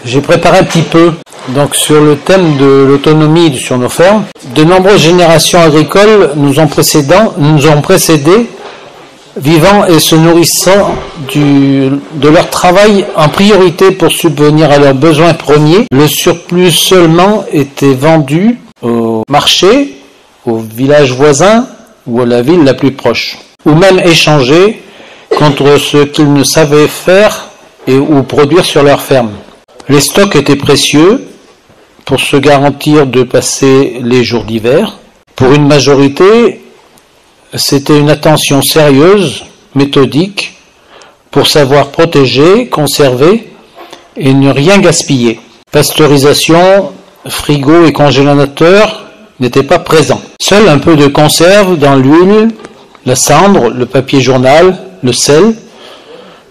J'ai préparé un petit peu donc sur le thème de l'autonomie sur nos fermes. De nombreuses générations agricoles nous ont précédés, vivant et se nourrissant de leur travail en priorité pour subvenir à leurs besoins premiers. Le surplus seulement était vendu au marché, au village voisin ou à la ville la plus proche, ou même échangé contre ce qu'ils ne savaient faire ou produire sur leur ferme. Les stocks étaient précieux pour se garantir de passer les jours d'hiver. Pour une majorité, c'était une attention sérieuse, méthodique, pour savoir protéger, conserver et ne rien gaspiller. Pasteurisation, frigo et congélateur n'étaient pas présents. Seul un peu de conserve dans l'huile, la cendre, le papier journal, le sel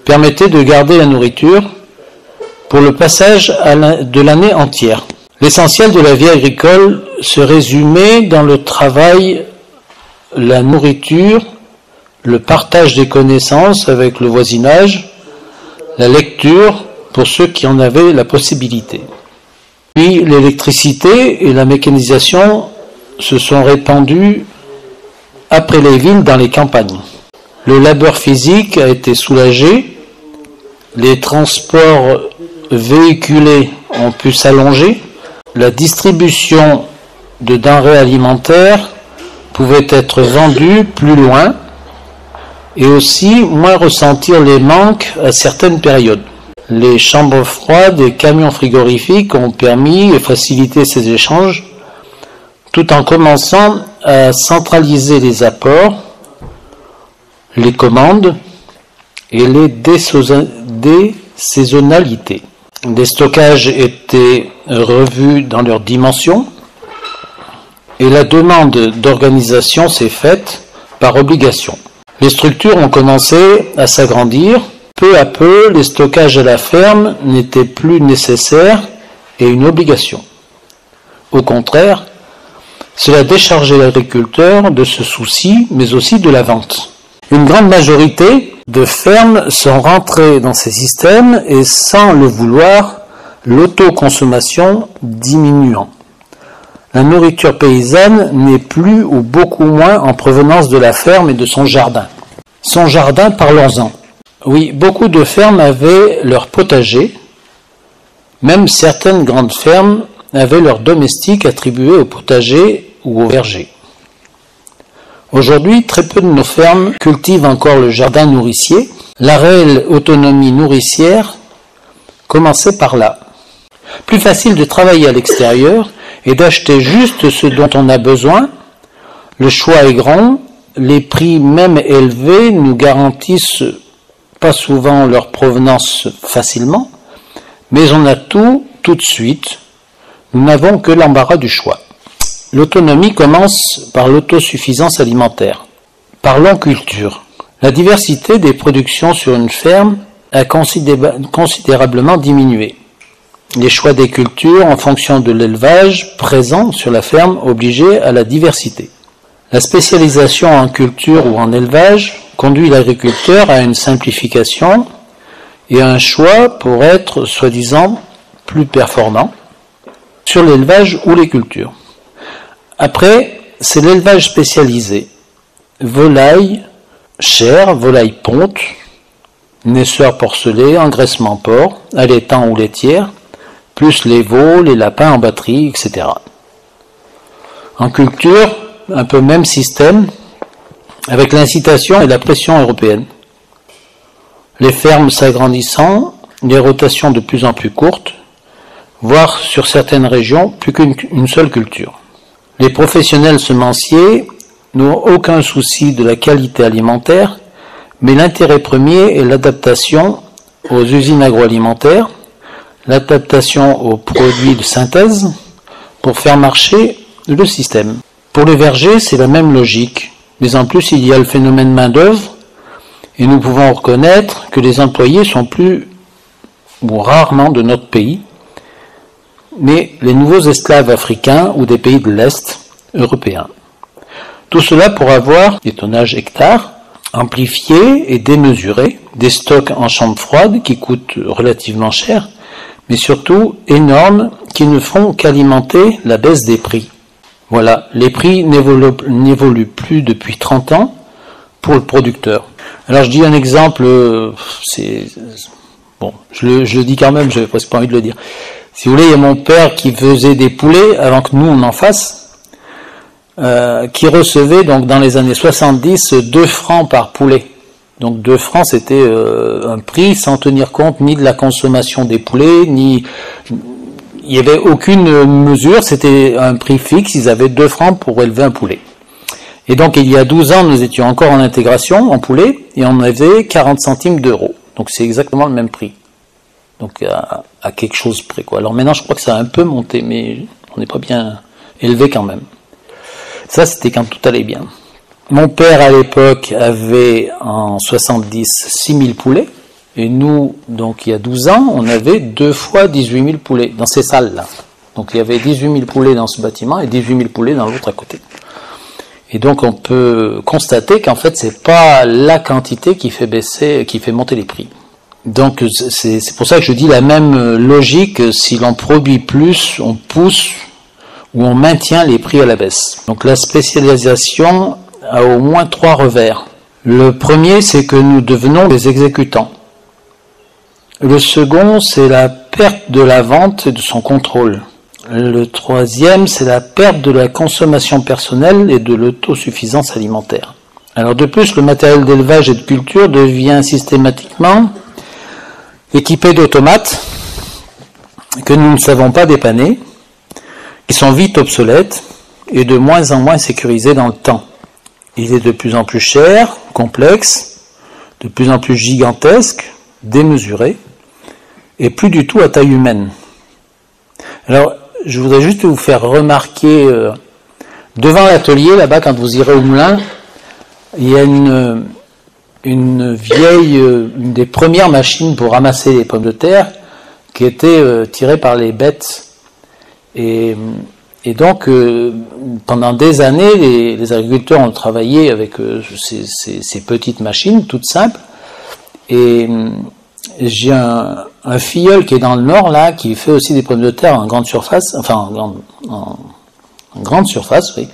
permettait de garder la nourriture pour le passage de l'année entière. L'essentiel de la vie agricole se résumait dans le travail, la nourriture, le partage des connaissances avec le voisinage, la lecture pour ceux qui en avaient la possibilité. Puis l'électricité et la mécanisation se sont répandues après les villes dans les campagnes. Le labeur physique a été soulagé, les transports véhiculés ont pu s'allonger, la distribution de denrées alimentaires pouvait être vendue plus loin et aussi moins ressentir les manques à certaines périodes. Les chambres froides et camions frigorifiques ont permis et facilité ces échanges tout en commençant à centraliser les apports, les commandes et les désaisonnalités. Les stockages étaient revus dans leurs dimensions et la demande d'organisation s'est faite par obligation. Les structures ont commencé à s'agrandir. Peu à peu, les stockages à la ferme n'étaient plus nécessaires et une obligation. Au contraire, cela déchargeait l'agriculteur de ce souci, mais aussi de la vente. Une grande majorité de fermes sont rentrées dans ces systèmes et, sans le vouloir, l'autoconsommation diminuant. La nourriture paysanne n'est plus ou beaucoup moins en provenance de la ferme et de son jardin. Son jardin, parlons-en. Oui, beaucoup de fermes avaient leur potager. Même certaines grandes fermes avaient leurs domestiques attribués au potager ou au verger. Aujourd'hui, très peu de nos fermes cultivent encore le jardin nourricier. La réelle autonomie nourricière commençait par là. Plus facile de travailler à l'extérieur et d'acheter juste ce dont on a besoin. Le choix est grand, les prix même élevés nous garantissent pas souvent leur provenance facilement, mais on a tout de suite. Nous n'avons que l'embarras du choix. L'autonomie commence par l'autosuffisance alimentaire. Parlons culture. La diversité des productions sur une ferme a considérablement diminué. Les choix des cultures en fonction de l'élevage présent sur la ferme obligeait à la diversité. La spécialisation en culture ou en élevage conduit l'agriculteur à une simplification et à un choix pour être soi-disant plus performant sur l'élevage ou les cultures. Après, c'est l'élevage spécialisé. Volaille, chair, volaille ponte, naisseur porcelé, engraissement porc, allaitant ou laitière, plus les veaux, les lapins en batterie, etc. En culture, un peu même système, avec l'incitation et la pression européenne. Les fermes s'agrandissant, les rotations de plus en plus courtes, voire sur certaines régions, plus qu'une seule culture. Les professionnels semenciers n'ont aucun souci de la qualité alimentaire, mais l'intérêt premier est l'adaptation aux usines agroalimentaires, l'adaptation aux produits de synthèse pour faire marcher le système. Pour les vergers, c'est la même logique, mais en plus il y a le phénomène main-d'œuvre et nous pouvons reconnaître que les employés sont plus ou rarement de notre pays, mais les nouveaux esclaves africains ou des pays de l'Est européens. Tout cela pour avoir des tonnages hectares amplifiés et démesurés, des stocks en chambre froide qui coûtent relativement cher, mais surtout énormes, qui ne font qu'alimenter la baisse des prix. Voilà, les prix n'évoluent plus depuis 30 ans pour le producteur. Alors je dis un exemple, bon, je le dis quand même, j'avais presque pas envie de le dire. Si vous voulez, il y a mon père qui faisait des poulets avant que nous on en fasse, qui recevait donc dans les années 70 2 francs par poulet. Donc 2 francs c'était un prix sans tenir compte ni de la consommation des poulets, ni... Il n'y avait aucune mesure, c'était un prix fixe, ils avaient 2 francs pour élever un poulet. Et donc il y a 12 ans, nous étions encore en intégration, en poulet, et on avait 40 centimes d'euros. Donc c'est exactement le même prix. Donc à quelque chose près, quoi. Alors maintenant je crois que ça a un peu monté, mais on n'est pas bien élevé quand même. Ça c'était quand tout allait bien. Mon père à l'époque avait en 70 6 000 poulets. Et nous, donc il y a 12 ans, on avait 2 fois 18 000 poulets dans ces salles-là. Donc il y avait 18 000 poulets dans ce bâtiment et 18 000 poulets dans l'autre à côté. Et donc on peut constater qu'en fait c'est pas la quantité qui fait baisser, qui fait monter les prix. Donc c'est pour ça que je dis la même logique, si l'on produit plus, on pousse ou on maintient les prix à la baisse. Donc la spécialisation a au moins 3 revers. Le premier, c'est que nous devenons des exécutants. Le second, c'est la perte de la vente et de son contrôle. Le troisième, c'est la perte de la consommation personnelle et de l'autosuffisance alimentaire. Alors de plus, le matériel d'élevage et de culture devient systématiquement équipé d'automates que nous ne savons pas dépanner, qui sont vite obsolètes et de moins en moins sécurisés dans le temps. Il est de plus en plus cher, complexe, de plus en plus gigantesque, démesuré, et plus du tout à taille humaine. Alors, je voudrais juste vous faire remarquer, devant l'atelier, là-bas, quand vous irez au moulin, il y a une vieille, une des premières machines pour ramasser les pommes de terre, qui était tirée par les bêtes. Et donc, pendant des années, les agriculteurs ont travaillé avec ces petites machines, toutes simples, et j'ai un filleul qui est dans le nord, là, qui fait aussi des pommes de terre en grande surface, enfin, en grande surface, oui.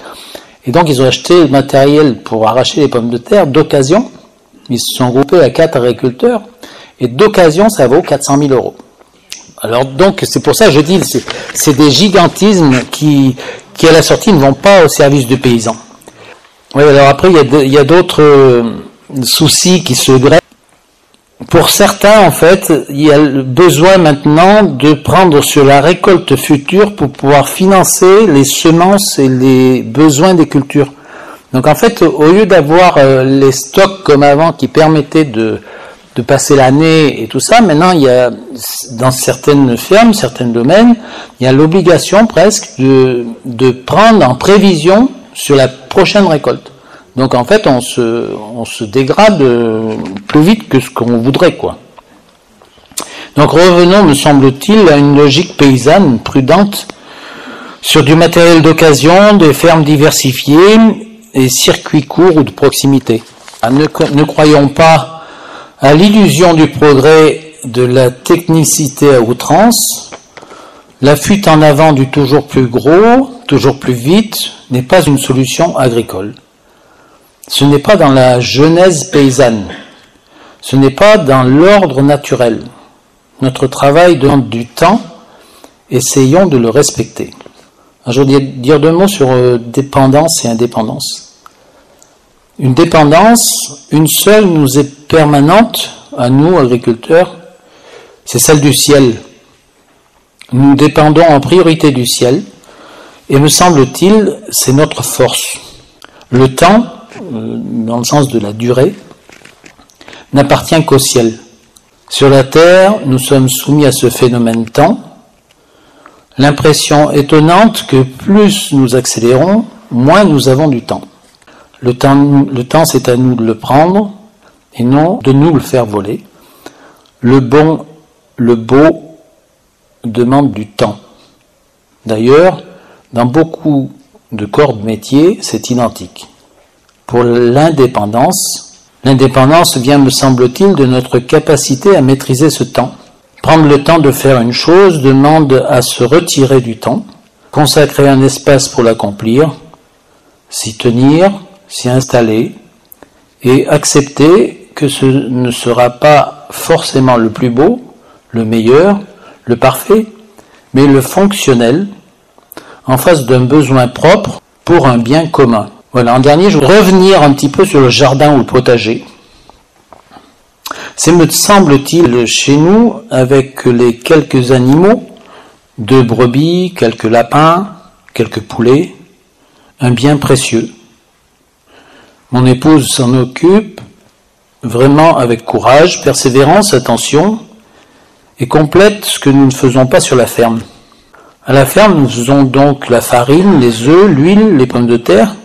Et donc, ils ont acheté le matériel pour arracher les pommes de terre d'occasion. Ils se sont groupés à 4 agriculteurs, et d'occasion, ça vaut 400 000 euros. Alors, donc, c'est pour ça que je dis, c'est des gigantismes qui, à la sortie, ne vont pas au service du paysan. Oui, alors après, il y a d'autres soucis qui se greffent. Pour certains, en fait, il y a le besoin maintenant de prendre sur la récolte future pour pouvoir financer les semences et les besoins des cultures. Donc en fait, au lieu d'avoir les stocks comme avant qui permettaient de passer l'année et tout ça, maintenant il y a dans certaines fermes, certains domaines, il y a l'obligation presque de prendre en prévision sur la prochaine récolte. Donc en fait, on se dégrade plus vite que ce qu'on voudrait, quoi. Donc revenons, me semble-t-il, à une logique paysanne prudente sur du matériel d'occasion, des fermes diversifiées et circuits courts ou de proximité. Ne croyons pas à l'illusion du progrès, de la technicité à outrance. La fuite en avant du toujours plus gros, toujours plus vite, n'est pas une solution agricole. Ce n'est pas dans la genèse paysanne. Ce n'est pas dans l'ordre naturel. Notre travail demande du temps. Essayons de le respecter. Je voudrais dire 2 mots sur dépendance et indépendance. Une dépendance, une seule, nous est permanente, à nous, agriculteurs, c'est celle du ciel. Nous dépendons en priorité du ciel, et me semble-t-il, c'est notre force. Le temps, dans le sens de la durée, n'appartient qu'au ciel. Sur la terre, nous sommes soumis à ce phénomène temps. L'impression étonnante que plus nous accélérons, moins nous avons du temps. Le temps, c'est à nous de le prendre et non de nous le faire voler. Le bon, le beau demande du temps. D'ailleurs, dans beaucoup de corps de métier, c'est identique. Pour l'indépendance vient, me semble-t-il, de notre capacité à maîtriser ce temps. Prendre le temps de faire une chose demande à se retirer du temps, consacrer un espace pour l'accomplir, s'y tenir, s'y installer, et accepter que ce ne sera pas forcément le plus beau, le meilleur, le parfait, mais le fonctionnel, en face d'un besoin propre pour un bien commun. Voilà, en dernier, je voudrais revenir un petit peu sur le jardin ou le potager. C'est, me semble-t-il, chez nous, avec les quelques animaux, 2 brebis, quelques lapins, quelques poulets, un bien précieux. Mon épouse s'en occupe vraiment avec courage, persévérance, attention, et complète ce que nous ne faisons pas sur la ferme. À la ferme, nous faisons donc la farine, les œufs, l'huile, les pommes de terre,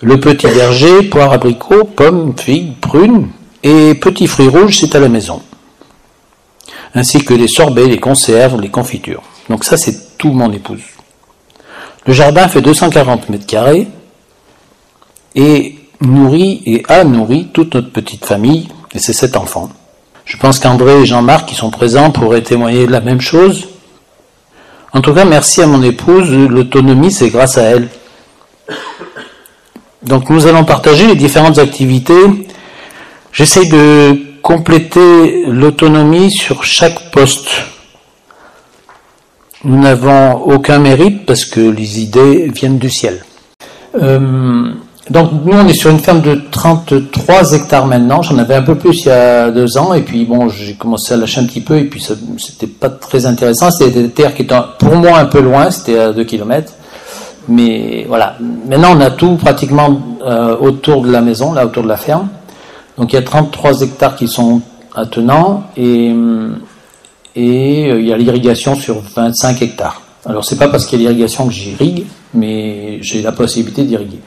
le petit verger, poires, abricots, pommes, figues, prunes, et petits fruits rouges, c'est à la maison. Ainsi que les sorbets, les conserves, les confitures. Donc ça, c'est tout mon épouse. Le jardin fait 240 mètres carrés et nourrit et a nourri toute notre petite famille et ses 7 enfants. Je pense qu'André et Jean-Marc, qui sont présents, pourraient témoigner de la même chose. En tout cas, merci à mon épouse. L'autonomie, c'est grâce à elle. Donc nous allons partager les différentes activités. J'essaye de compléter l'autonomie sur chaque poste. Nous n'avons aucun mérite parce que les idées viennent du ciel. Donc nous on est sur une ferme de 33 hectares maintenant. J'en avais un peu plus il y a 2 ans et puis bon j'ai commencé à lâcher un petit peu et puis c'était pas très intéressant. C'était des terres qui étaient pour moi un peu loin, c'était à 2 km. Mais voilà, maintenant on a tout pratiquement autour de la maison, là autour de la ferme. Donc il y a 33 hectares qui sont attenants et il y a l'irrigation sur 25 hectares. Alors c'est pas parce qu'il y a l'irrigation que j'irrigue, mais j'ai la possibilité d'irriguer.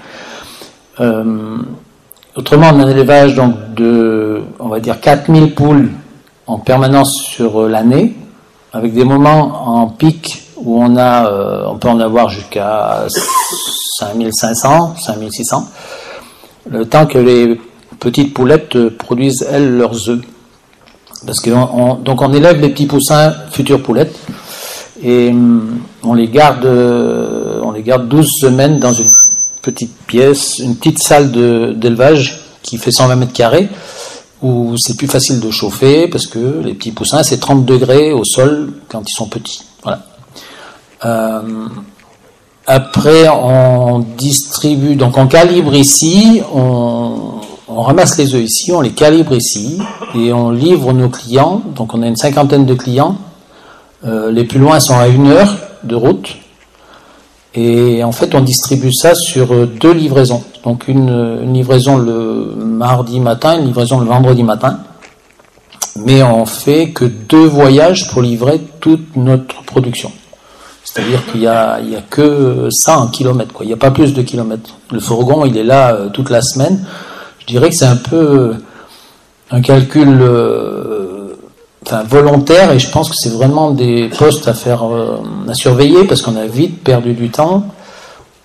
Autrement, on a un élevage donc de, on va dire 4000 poules en permanence sur l'année, avec des moments en pic où on peut en avoir jusqu'à 5500, 5600, le temps que les petites poulettes produisent elles leurs œufs. Parce que donc on élève les petits poussins futures poulettes et on les garde 12 semaines dans une petite pièce, une petite salle d'élevage qui fait 120 mètres carrés où c'est plus facile de chauffer parce que les petits poussins c'est 30 degrés au sol quand ils sont petits. Voilà. Après on distribue, donc on calibre ici, on ramasse les œufs ici, on les calibre ici et on livre nos clients. Donc on a une 50aine de clients. Les plus loin sont à 1 heure de route. Et en fait on distribue ça sur 2 livraisons. Donc une livraison le mardi matin, une livraison le vendredi matin. Mais on fait que 2 voyages pour livrer toute notre production. C'est-à-dire qu'il y a que ça en kilomètres, quoi. Il n'y a pas plus de kilomètres. Le fourgon il est là toute la semaine. Je dirais que c'est un peu un calcul volontaire et je pense que c'est vraiment des postes à surveiller parce qu'on a vite perdu du temps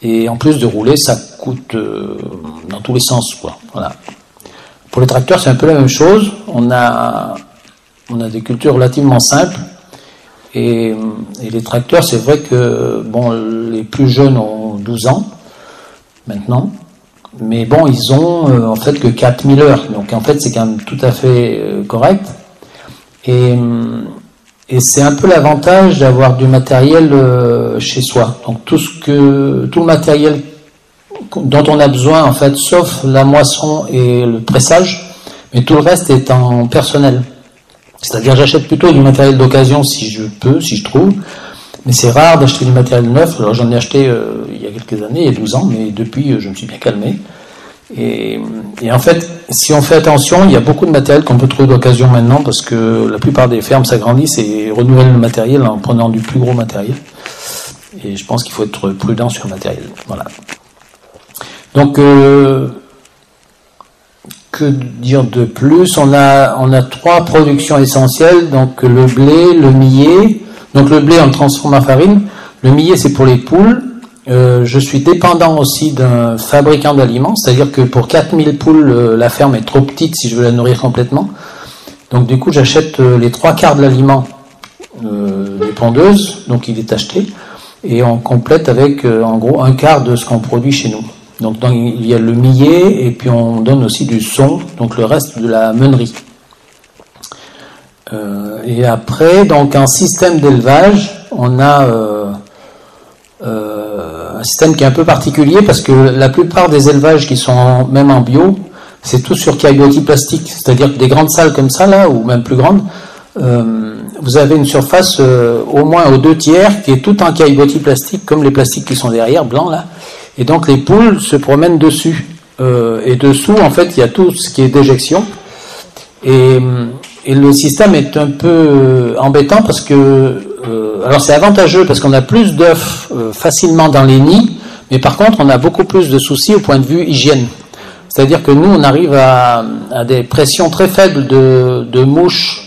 et en plus de rouler ça coûte dans tous les sens, quoi. Voilà. Pour les tracteurs c'est un peu la même chose. On a des cultures relativement simples et les tracteurs c'est vrai que bon les plus jeunes ont 12 ans maintenant. Mais bon, ils ont en fait que 4000 heures, donc en fait c'est quand même tout à fait correct. Et c'est un peu l'avantage d'avoir du matériel chez soi. Donc tout le matériel dont on a besoin en fait, sauf la moisson et le pressage, mais tout le reste est en personnel. C'est-à-dire j'achète plutôt du matériel d'occasion si je peux, si je trouve. Mais c'est rare d'acheter du matériel neuf. Alors j'en ai acheté il y a quelques années, il y a 12 ans, mais depuis je me suis bien calmé. Et en fait, si on fait attention, il y a beaucoup de matériel qu'on peut trouver d'occasion maintenant, parce que la plupart des fermes s'agrandissent et renouvellent le matériel en prenant du plus gros matériel. Et je pense qu'il faut être prudent sur le matériel. Voilà. Donc, que dire de plus ? On a 3 productions essentielles, donc le blé, le millet. Donc le blé, on le transforme en farine. Le millet, c'est pour les poules. Je suis dépendant aussi d'un fabricant d'aliments, c'est-à-dire que pour 4000 poules, la ferme est trop petite si je veux la nourrir complètement. Donc du coup, j'achète les 3 quarts de l'aliment des pondeuses, donc il est acheté, et on complète avec en gros un quart de ce qu'on produit chez nous. Donc il y a le millet, et puis on donne aussi du son, donc le reste de la meunerie. Et après, donc en système d'élevage, on a un système qui est un peu particulier, parce que la plupart des élevages qui sont même en bio, c'est tout sur caillebotis plastique, c'est-à-dire que des grandes salles comme ça, là, ou même plus grandes, vous avez une surface au moins aux 2/3 qui est tout en caillebotis plastique, comme les plastiques qui sont derrière, blancs là, et donc les poules se promènent dessus. Et dessous, en fait, il y a tout ce qui est déjection. Et le système est un peu embêtant parce que, alors c'est avantageux parce qu'on a plus d'œufs facilement dans les nids, mais par contre on a beaucoup plus de soucis au point de vue hygiène. C'est-à-dire que nous, on arrive à des pressions très faibles de mouches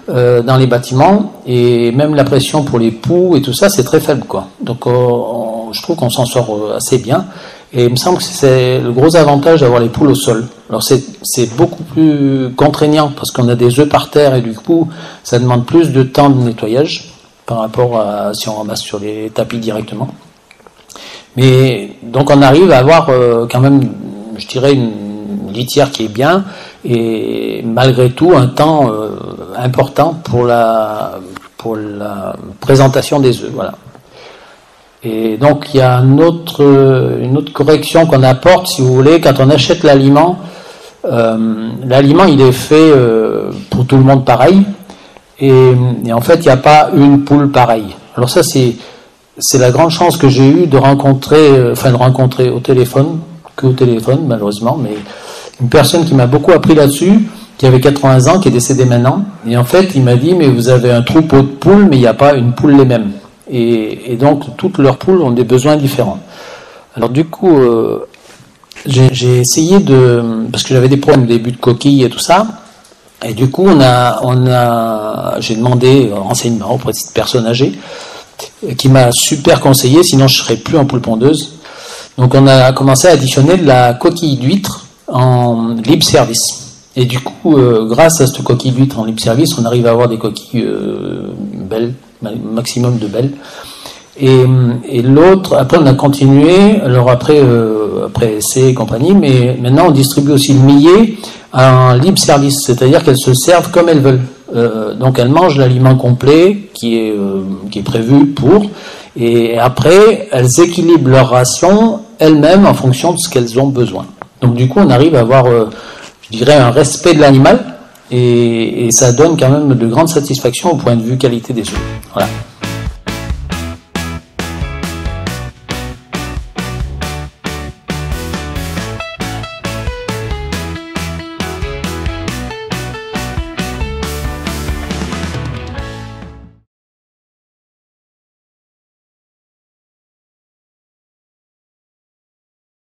dans les bâtiments, et même la pression pour les poux et tout ça, c'est très faible, quoi. Donc je trouve qu'on s'en sort assez bien, et il me semble que c'est le gros avantage d'avoir les poules au sol. Alors c'est beaucoup plus contraignant parce qu'on a des œufs par terre, et du coup ça demande plus de temps de nettoyage par rapport à si on ramasse sur les tapis directement. Mais donc on arrive à avoir quand même, je dirais, une litière qui est bien, et malgré tout un temps important pour la présentation des œufs, voilà. Et donc il y a une autre correction qu'on apporte, si vous voulez, quand on achète l'aliment. L'aliment, il est fait pour tout le monde pareil, et en fait il n'y a pas une poule pareille. Alors ça c'est la grande chance que j'ai eue de rencontrer au téléphone malheureusement, mais une personne qui m'a beaucoup appris là-dessus, qui avait 80 ans, qui est décédé maintenant, et en fait il m'a dit, mais vous avez un troupeau de poules, mais il n'y a pas une poule les mêmes, et donc toutes leurs poules ont des besoins différents. Alors du coup j'ai essayé parce que j'avais des problèmes au début de coquilles et tout ça, et du coup j'ai demandé renseignement auprès de cette personne âgée qui m'a super conseillé, sinon je serais plus en poule pondeuse. Donc on a commencé à additionner de la coquille d'huître en libre service. Et du coup, grâce à cette coquille d'huître en libre service, on arrive à avoir des coquilles belles, maximum de belles. Et l'autre, après on a continué, alors après essai et compagnie, mais maintenant on distribue aussi le millet en libre service, c'est-à-dire qu'elles se servent comme elles veulent. Donc elles mangent l'aliment complet qui est prévu pour, et après elles équilibrent leur ration elles-mêmes en fonction de ce qu'elles ont besoin. Donc du coup on arrive à avoir, je dirais, un respect de l'animal, et ça donne quand même de grandes satisfactions au point de vue qualité des œufs. Voilà.